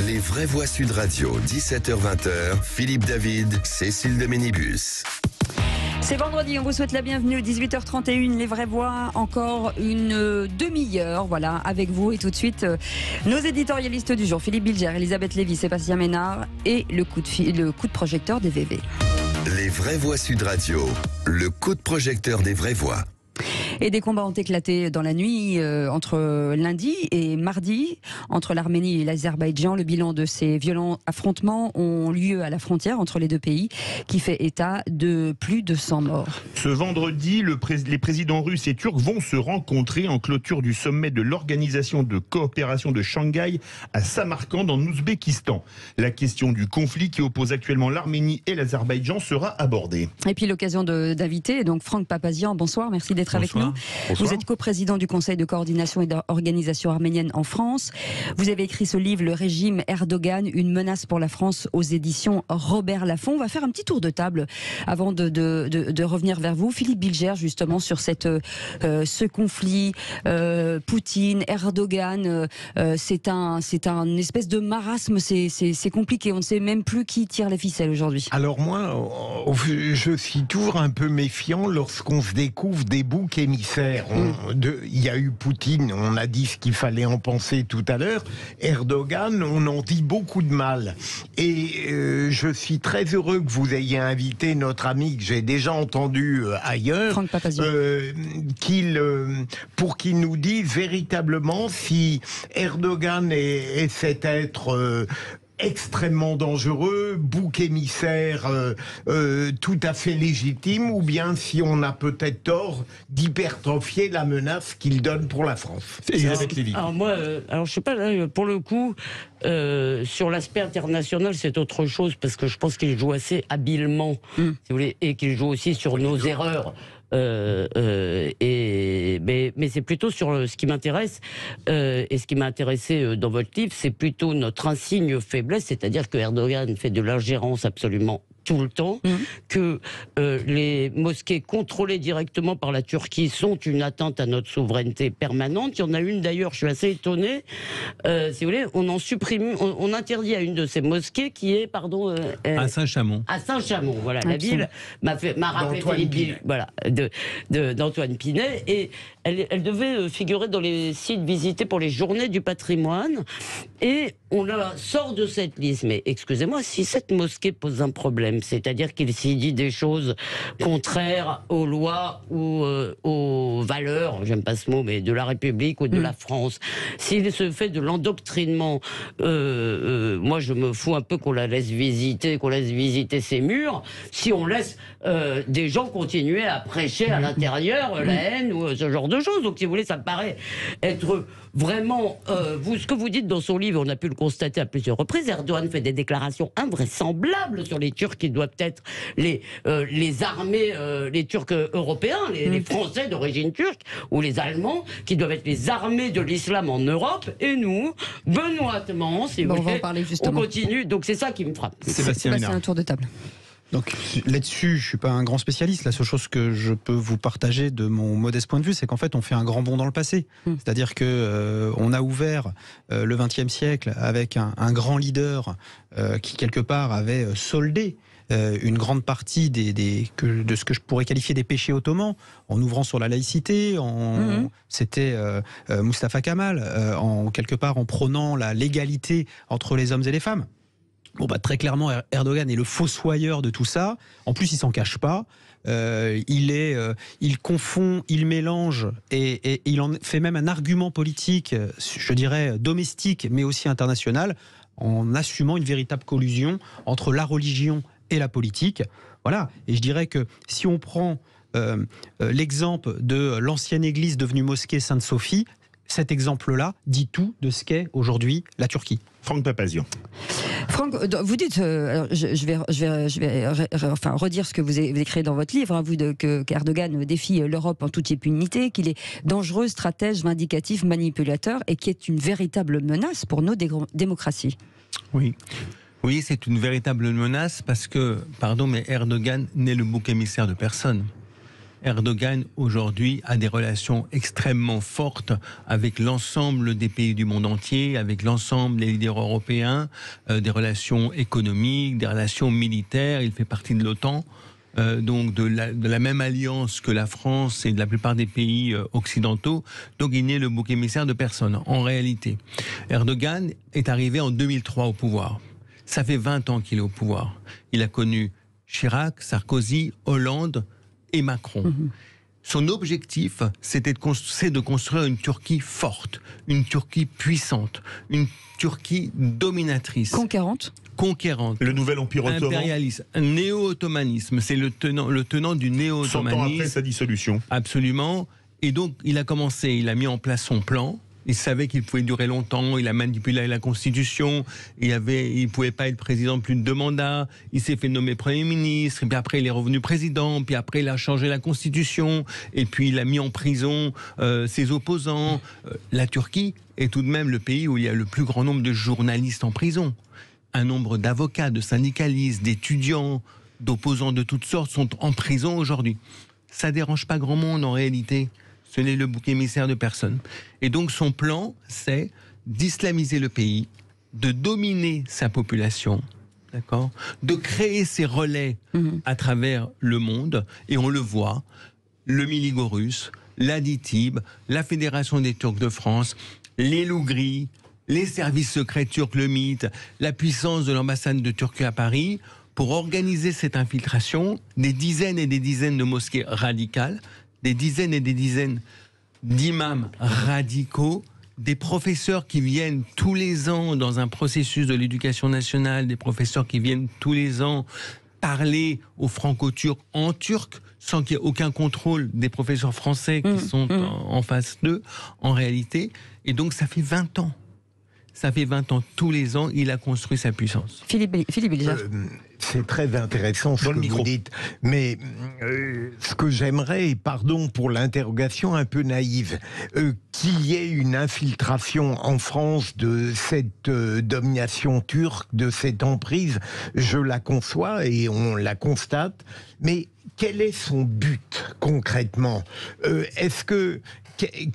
Les vraies voix Sud Radio, 17h-20h, Philippe David, Cécile de Ménibus. C'est vendredi, on vous souhaite la bienvenue, 18h31, les vraies voix, encore une demi-heure, voilà, avec vous. Et tout de suite, nos éditorialistes du jour, Philippe Bilger, Elisabeth Lévy, Sébastien Ménard et le coup de projecteur des VV. Les vraies voix Sud Radio, le coup de projecteur des vraies voix. Et des combats ont éclaté dans la nuit entre lundi et mardi entre l'Arménie et l'Azerbaïdjan. Le bilan de ces violents affrontements ont lieu à la frontière entre les deux pays qui fait état de plus de 100 morts. Ce vendredi, les présidents russes et turcs vont se rencontrer en clôture du sommet de l'Organisation de coopération de Shanghai à Samarcande en Ouzbékistan. La question du conflit qui oppose actuellement l'Arménie et l'Azerbaïdjan sera abordée. Et puis l'occasion d'inviter donc Franck Papazian. Bonsoir, merci d'être avec nous. Bonsoir. Vous êtes coprésident du Conseil de coordination et d'organisation arménienne en France. Vous avez écrit ce livre, Le régime Erdogan, une menace pour la France, aux éditions Robert Laffont. On va faire un petit tour de table avant de revenir vers vous. Philippe Bilger, justement, sur ce conflit, Poutine, Erdogan, c'est un espèce de marasme, c'est compliqué. On ne sait même plus qui tire les ficelles aujourd'hui. Alors moi, je suis toujours un peu méfiant lorsqu'on se découvre des boucs émissaires. Il y a eu Poutine, on a dit ce qu'il fallait en penser tout à l'heure. Erdogan, on en dit beaucoup de mal. Et je suis très heureux que vous ayez invité notre ami que j'ai déjà entendu ailleurs, Franck Papazian, pour qu'il nous dise véritablement si Erdogan est cet être extrêmement dangereux, bouc émissaire tout à fait légitime, ou bien si on a peut-être tort d'hypertrophier la menace qu'il donne pour la France. Alors moi, je sais pas, là, pour le coup, sur l'aspect international, c'est autre chose, parce que je pense qu'il joue assez habilement, si vous voulez, et qu'il joue aussi sur nos erreurs. Mais c'est plutôt sur ce qui m'intéresse, et ce qui m'a intéressé dans votre livre, c'est plutôt notre insigne faiblesse, c'est-à-dire que Erdogan fait de l'ingérence absolument tout le temps, que les mosquées contrôlées directement par la Turquie sont une atteinte à notre souveraineté permanente. Il y en a une d'ailleurs, je suis assez étonné, si vous voulez, on interdit à une de ces mosquées qui est, à Saint-Chamond. À Saint-Chamond, voilà, la ville m'a rappelé Philippe, voilà, d'Antoine Pinet, et elle devait figurer dans les sites visités pour les journées du patrimoine, et on la sort de cette liste. Mais excusez-moi, si cette mosquée pose un problème, c'est-à-dire qu'il s'y dit des choses contraires aux lois ou aux valeurs, j'aime pas ce mot, mais de la République ou de la France, s'il se fait de l'endoctrinement, moi je me fous un peu qu'on laisse visiter ses murs, si on laisse des gens continuer à prêcher à l'intérieur la haine ou ce genre de choses. Donc si vous voulez, ça me paraît être vraiment, ce que vous dites dans son livre, on a pu le constater à plusieurs reprises, Erdogan fait des déclarations invraisemblables sur les Turcs qui doivent être les armées, les Turcs européens, les Français d'origine turque, ou les Allemands, qui doivent être les armées de l'islam en Europe, et nous, benoîtement, si vous voulez, on va en parler justement. On continue, donc c'est ça qui me frappe. Sébastien, un tour de table. Donc là-dessus, je suis pas un grand spécialiste. La seule chose que je peux vous partager de mon modeste point de vue, c'est qu'en fait, on fait un grand bond dans le passé. C'est-à-dire que on a ouvert le XXe siècle avec un grand leader qui quelque part avait soldé une grande partie de ce que je pourrais qualifier des péchés ottomans, en ouvrant sur la laïcité, c'était Mustafa Kemal, quelque part en prônant l'égalité entre les hommes et les femmes. Bon, très clairement, Erdogan est le fossoyeur de tout ça. En plus, il s'en cache pas. Il confond, il mélange et il en fait même un argument politique, je dirais domestique, mais aussi international, en assumant une véritable collusion entre la religion et la politique. Voilà. Et je dirais que si on prend l'exemple de l'ancienne église devenue mosquée Sainte-Sophie, cet exemple-là dit tout de ce qu'est aujourd'hui la Turquie. Franck Papazian. Franck, vous dites, je vais redire ce que vous avez écrit dans votre livre, qu'Erdogan défie l'Europe en toute impunité, qu'il est dangereux, stratège, vindicatif, manipulateur, et qui est une véritable menace pour nos démocraties. Oui. Oui, c'est une véritable menace parce que, pardon, mais Erdogan n'est le bouc émissaire de personne. Erdogan, aujourd'hui, a des relations extrêmement fortes avec l'ensemble des pays du monde entier, avec l'ensemble des leaders européens, des relations économiques, des relations militaires. Il fait partie de l'OTAN. Donc de la même alliance que la France et de la plupart des pays occidentaux. Donc il n'est le bouc émissaire de personne, en réalité. Erdogan est arrivé en 2003 au pouvoir. Ça fait 20 ans qu'il est au pouvoir. Il a connu Chirac, Sarkozy, Hollande et Macron. Son objectif, c'est de construire une Turquie forte, une Turquie puissante, une Turquie dominatrice. Conquérante. Le nouvel empire ottoman. Impérialiste, néo-ottomanisme, c'est le tenant du néo-ottomanisme. 100 ans après sa dissolution. Absolument. Et donc, il a mis en place son plan. Il savait qu'il pouvait durer longtemps, il a manipulé la Constitution, il ne pouvait pas être président plus de 2 mandats, il s'est fait nommer Premier ministre, et puis après il est revenu président, puis après il a changé la Constitution, et puis il a mis en prison ses opposants. La Turquie est tout de même le pays où il y a le plus grand nombre de journalistes en prison. Un nombre d'avocats, de syndicalistes, d'étudiants, d'opposants de toutes sortes sont en prison aujourd'hui. Ça ne dérange pas grand monde en réalité. Ce n'est le bouc émissaire de personne. Et donc son plan, c'est d'islamiser le pays, de dominer sa population, d'accord, de créer ses relais à travers le monde. Et on le voit, le Miligorus, la DİTİB, la Fédération des Turcs de France, les loups gris, les services secrets turcs, le MIT, la puissance de l'ambassade de Turquie à Paris, pour organiser cette infiltration, des dizaines et des dizaines de mosquées radicales, des dizaines et des dizaines d'imams radicaux, des professeurs qui viennent tous les ans dans un processus de l'éducation nationale, des professeurs qui viennent tous les ans parler aux franco-turcs en turc, sans qu'il y ait aucun contrôle des professeurs français qui sont en face d'eux, en réalité. Et donc ça fait 20 ans. Ça fait 20 ans, tous les ans, il a construit sa puissance. Philippe Bilger. C'est très intéressant ce que vous dites, mais ce que j'aimerais, et pardon pour l'interrogation un peu naïve, qu'il y ait une infiltration en France de cette domination turque, de cette emprise, je la conçois et on la constate, mais quel est son but concrètement ?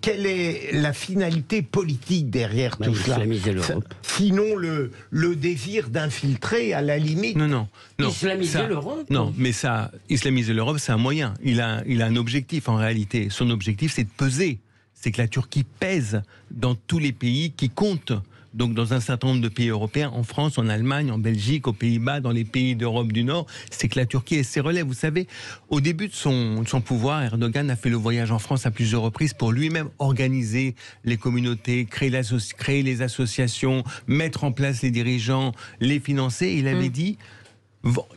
Quelle est la finalité politique derrière tout cela ? Islamiser l'Europe. Sinon le désir d'infiltrer à la limite. Non. Islamiser l'Europe. Non, mais ça, islamiser l'Europe, c'est un moyen. Il a un objectif en réalité. Son objectif, c'est de peser. C'est que la Turquie pèse dans tous les pays qui comptent. Donc dans un certain nombre de pays européens, en France, en Allemagne, en Belgique, aux Pays-Bas, dans les pays d'Europe du Nord, c'est que la Turquie ait ses relais. Vous savez, au début de son pouvoir, Erdogan a fait le voyage en France à plusieurs reprises pour lui-même organiser les communautés, créer les associations, mettre en place les dirigeants, les financer. Il avait dit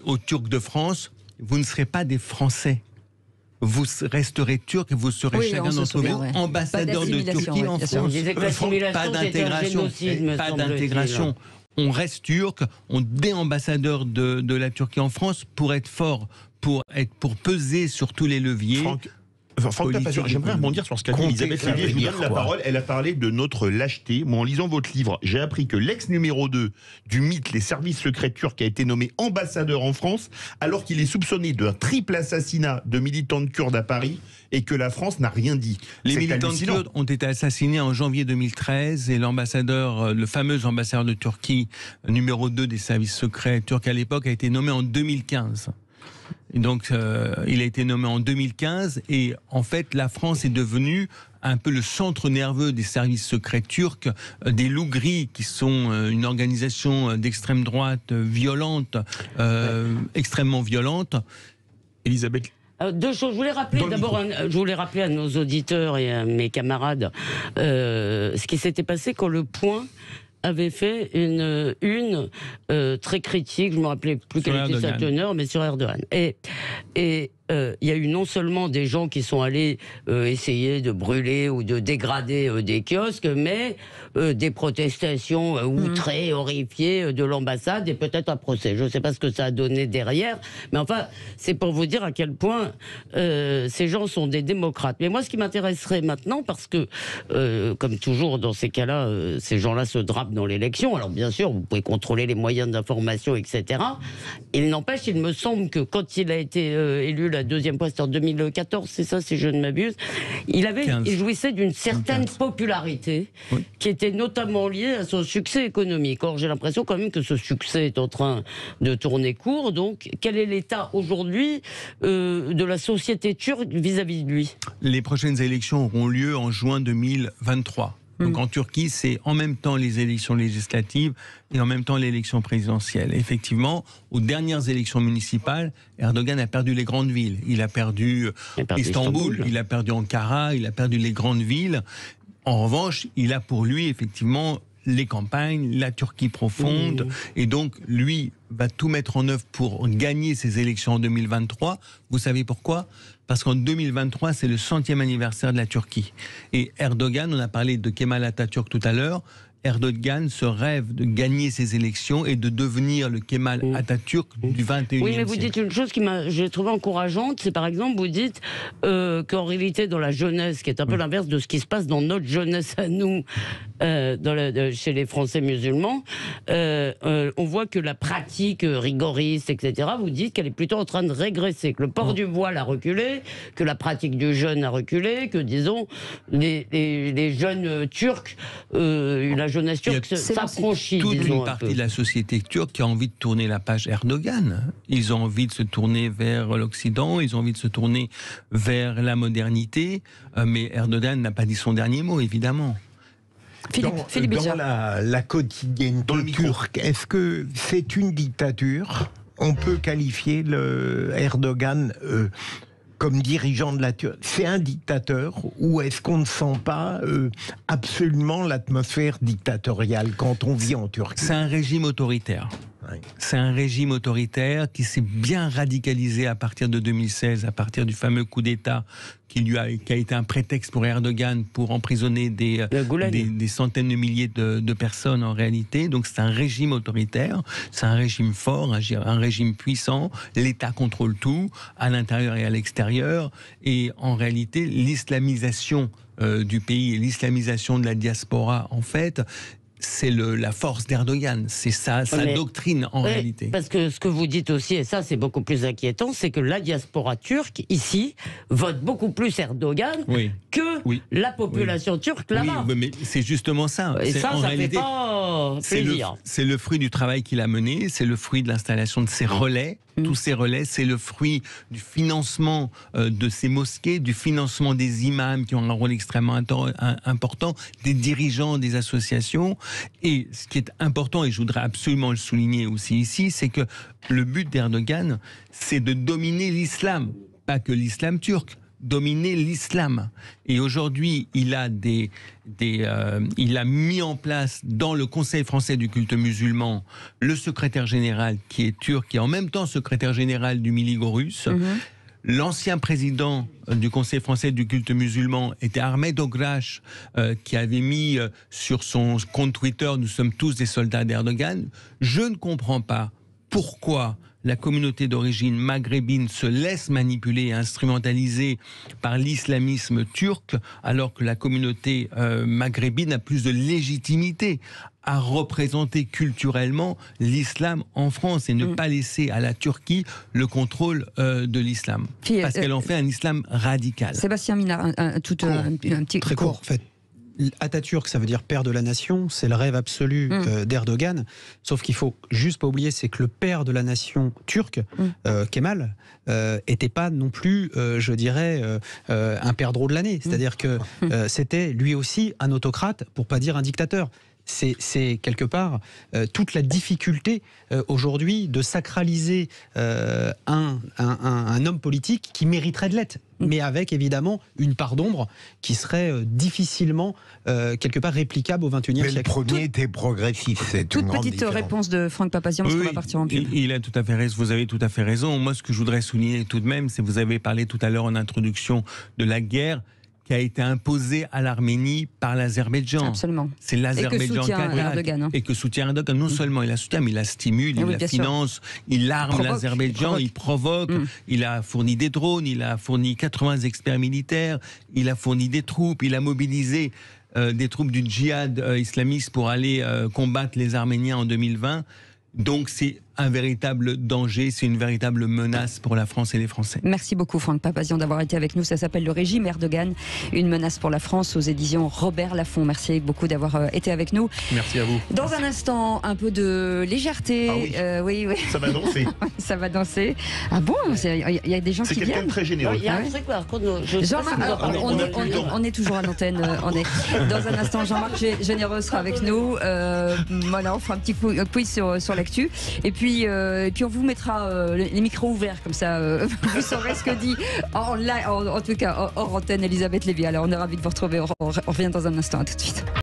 aux Turcs de France, vous ne serez pas des Français. Vous resterez turc et vous serez chacun d'entre vous ambassadeur de Turquie en France. Pas d'intégration. On reste turc, on déambassadeur de la Turquie en France pour être fort, pour peser sur tous les leviers. Franck, j'aimerais rebondir sur ce qu'a dit Elisabeth Lévy. Je vous donne la parole. Elle a parlé de notre lâcheté. Moi, en lisant votre livre, j'ai appris que l'ex numéro 2 du mythe, les services secrets turcs, a été nommé ambassadeur en France, alors qu'il est soupçonné d'un triple assassinat de militantes kurdes à Paris et que la France n'a rien dit. Les militantes kurdes ont été assassinés en janvier 2013 et le fameux ambassadeur de Turquie, numéro 2 des services secrets turcs à l'époque, a été nommé en 2015. Et donc, il a été nommé en 2015 et en fait, la France est devenue un peu le centre nerveux des services secrets turcs, des loups gris qui sont une organisation d'extrême droite violente, extrêmement violente. Elisabeth. 2 choses. Je voulais rappeler à nos auditeurs et à mes camarades ce qui s'était passé quand Le Point avait fait une très critique, je ne me rappelais plus quelle était sa teneur, mais sur Erdogan. Et il y a eu non seulement des gens qui sont allés essayer de brûler ou de dégrader des kiosques, mais des protestations outrées, horrifiées de l'ambassade et peut-être un procès. Je ne sais pas ce que ça a donné derrière, mais enfin, c'est pour vous dire à quel point ces gens sont des démocrates. Mais moi, ce qui m'intéresserait maintenant, parce que, comme toujours dans ces cas-là, ces gens-là se drapent dans l'élection. Alors bien sûr, vous pouvez contrôler les moyens d'information, etc. Il n'empêche, il me semble que quand il a été élu la la deuxième fois, c'était en 2014, c'est ça, si je ne m'abuse. Il jouissait d'une certaine popularité qui était notamment liée à son succès économique. Or, j'ai l'impression quand même que ce succès est en train de tourner court. Donc, quel est l'état aujourd'hui de la société turque vis-à-vis de lui? Les prochaines élections auront lieu en juin 2023. Donc en Turquie, c'est en même temps les élections législatives et en même temps l'élection présidentielle. Effectivement, aux dernières élections municipales, Erdogan a perdu les grandes villes. Il a perdu Istanbul, il a perdu Ankara, il a perdu les grandes villes. En revanche, il a pour lui effectivement les campagnes, la Turquie profonde, et donc lui va tout mettre en œuvre pour gagner ces élections en 2023. Vous savez pourquoi ? Parce qu'en 2023, c'est le 100e anniversaire de la Turquie. Et Erdogan, on a parlé de Kemal Atatürk tout à l'heure, Erdogan se rêve de gagner ces élections et de devenir le Kemal Atatürk du 21e siècle. Oui, mais vous dites une chose qui j'ai trouvé encourageante, c'est par exemple, vous dites qu'en réalité, dans la jeunesse, qui est un peu l'inverse de ce qui se passe dans notre jeunesse à nous, chez les Français musulmans, on voit que la pratique rigoriste, etc., vous dites qu'elle est plutôt en train de régresser, que le port du voile a reculé, que la pratique du jeûne a reculé, que, disons, les jeunes Turcs, la jeunesse turque s'affranchit. Toute une partie de la société turque qui a envie de tourner la page Erdogan. Ils ont envie de se tourner vers l'Occident, ils ont envie de se tourner vers la modernité, mais Erdogan n'a pas dit son dernier mot, évidemment. Dans la quotidienneté turque, est-ce que c'est une dictature? On peut qualifier Erdogan comme dirigeant de la Turquie. C'est un dictateur, ou est-ce qu'on ne sent pas absolument l'atmosphère dictatoriale quand on vit en Turquie? C'est un régime autoritaire. C'est un régime autoritaire qui s'est bien radicalisé à partir de 2016, à partir du fameux coup d'État qui a été un prétexte pour Erdogan pour emprisonner des centaines de milliers de personnes en réalité. Donc c'est un régime autoritaire, c'est un régime fort, un régime puissant. L'État contrôle tout, à l'intérieur et à l'extérieur. Et en réalité, l'islamisation du pays et l'islamisation de la diaspora, en fait, c'est la force d'Erdogan, c'est sa doctrine en réalité. Parce que ce que vous dites aussi, et ça c'est beaucoup plus inquiétant, c'est que la diaspora turque, ici, vote beaucoup plus Erdogan que la population turque là-bas. Oui, mais c'est justement ça. Et ça fait pas plaisir. C'est le fruit du travail qu'il a mené, c'est le fruit de l'installation de ces relais. Tous ces relais, c'est le fruit du financement de ces mosquées, du financement des imams qui ont un rôle extrêmement important, des dirigeants des associations. Et ce qui est important, et je voudrais absolument le souligner aussi ici, c'est que le but d'Erdogan, c'est de dominer l'islam, pas que l'islam turc. Dominer l'islam. Et aujourd'hui, il a mis en place dans le Conseil français du culte musulman le secrétaire général qui est turc, qui est en même temps secrétaire général du Miligorus. L'ancien président du Conseil français du culte musulman était Ahmed Ogrash, qui avait mis sur son compte Twitter « Nous sommes tous des soldats d'Erdogan ». Je ne comprends pas pourquoi la communauté d'origine maghrébine se laisse manipuler et instrumentaliser par l'islamisme turc, alors que la communauté maghrébine a plus de légitimité à représenter culturellement l'islam en France et ne pas laisser à la Turquie le contrôle de l'islam. Parce qu'elle en fait un islam radical. Sébastien Minard, un petit très court. En fait, Atatürk, ça veut dire père de la nation, c'est le rêve absolu d'Erdogan. Sauf qu'il faut juste pas oublier, c'est que le père de la nation turque, Kemal, était pas non plus, je dirais, un perdreau de l'année. C'est-à-dire que c'était lui aussi un autocrate, pour pas dire un dictateur. C'est quelque part toute la difficulté aujourd'hui de sacraliser un homme politique qui mériterait de l'être, mais avec évidemment une part d'ombre qui serait difficilement quelque part réplicable au XXIe siècle. Mais le premier était progressif, c'est toute petite réponse de Franck Papazian, parce qu'on va partir en pub. Il a tout à fait raison, vous avez tout à fait raison. Moi, ce que je voudrais souligner tout de même, c'est que vous avez parlé tout à l'heure en introduction de la guerre qui a été imposée à l'Arménie par l'Azerbaïdjan. Absolument. C'est l'Azerbaïdjan qui Erdogan. Et que soutient Erdogan. Non seulement il la soutient, mais il la stimule, il la finance, il arme l'Azerbaïdjan, il provoque, il a fourni des drones, il a fourni 80 experts militaires, il a fourni des troupes, il a mobilisé des troupes du djihad islamiste pour aller combattre les Arméniens en 2020. Donc c'est un véritable danger, c'est une véritable menace pour la France et les Français. Merci beaucoup Franck Papazian d'avoir été avec nous. Ça s'appelle Le régime Erdogan, une menace pour la France, aux éditions Robert Laffont. Merci beaucoup d'avoir été avec nous. Merci à vous. Dans un instant, un peu de légèreté. Ah oui. Oui. Ça va danser. Ça va danser. Ah bon, il y a des gens qui viennent. C'est quelqu'un de très généreux. Il y a un truc par contre, je sais pas si vous en parlez. on est toujours à l'antenne. Dans un instant, Jean-Marc Généreux sera avec nous. Voilà, on fera un petit quiz sur l'actu. Et puis on vous mettra les micros ouverts, comme ça vous saurez ce que dit en tout cas hors antenne Elisabeth Lévy. Alors on est ravis de vous retrouver. On revient dans un instant. À tout de suite.